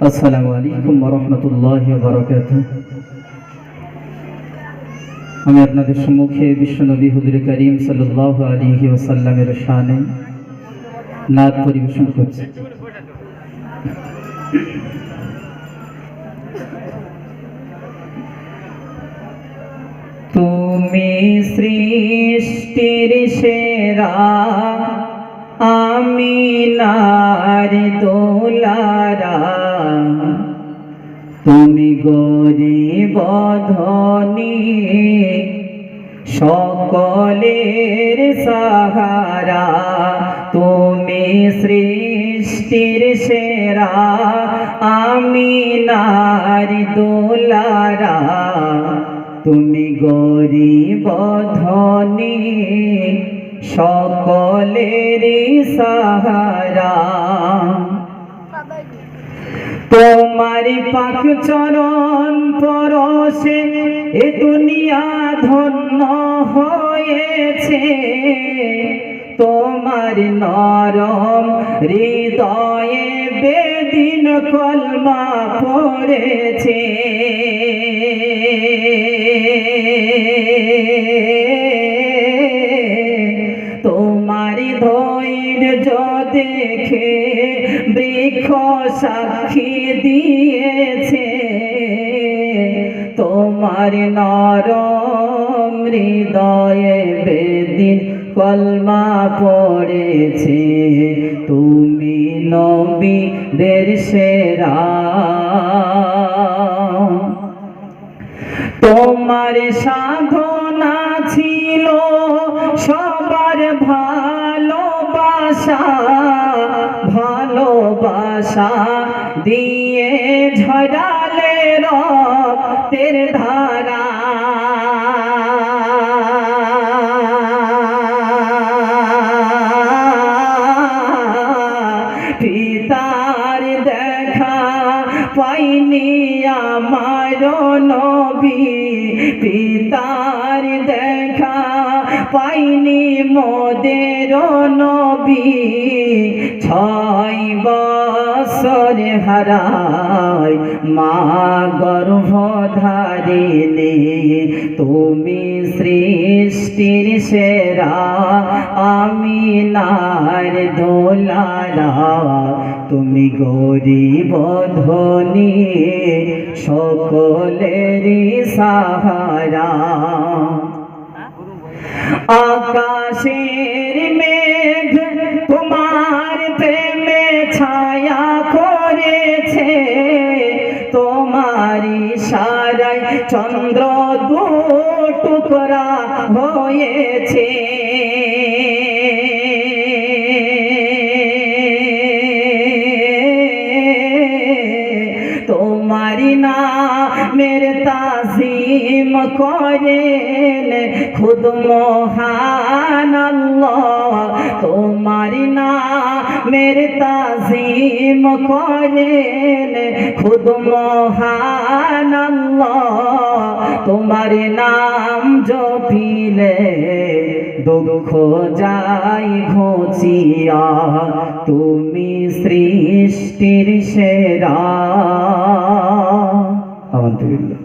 আসসালামু আলাইকুম ওয়া রাহমাতুল্লাহি ওয়া বারাকাতুহু। আমি আপনাদের সম্মুখে বিশ্বনবী হুজুর করিম সাল্লাল্লাহু আলাইহি ওয়াসাল্লামের শানে নাত পরিবেশন করছি। তুমি সৃষ্টির সেরা, আমি নার দোলারা, তুমি গরিব ধনী সকলের সাহারা। তুমি সৃষ্টির সেরা, আমি নার দোলারা, তুমি গরিব ধনী সকলের সাহারা। তোমার পাক চরণ পরশে এ দুনিয়া ধন্য হয়েছে, তোমার নরম হৃদয়ে বেদিন কলমা পড়েছে। তোমার ধৈর্য দেখে বৃক্ষ সাক্ষী দিয়েছে, তোমার নরম হৃদয়ে বেদিন কলমা পড়েছে। তুমি নবীদের সেরা, তোমার সাধনা ছিল সবার ভালোবাসা, ভালোবাসা দিয়ে ঝরালে রক্তের ধারা। পিতার দেখা পাইনি আমার নবী, পিতার দেখা পাইনি মোদের নবী। 6 বছর হারায় মা গর্ভধারিণী, তুমি সৃষ্টির সেরা, আমি নার দোলারা, তুমি গরিব ধনী সকলেরই সাহারা। আকাশের মেঘ তোমার প্রেমে ছায়া করেছে, তোমার ইশারায় চন্দ্র দু টুকরা হয়েছে। তোমারি নামের তাজিম করেন খুদ মহান আল্লাহ, তোমারি নামের তাজিম করেন খুদ মহান আল্লাহ। তোমার নাম জপিলে দুঃখ যাই ঘুচিয়া, তুমি সৃষ্টির সেরা। আলহামদুলিল্লাহ।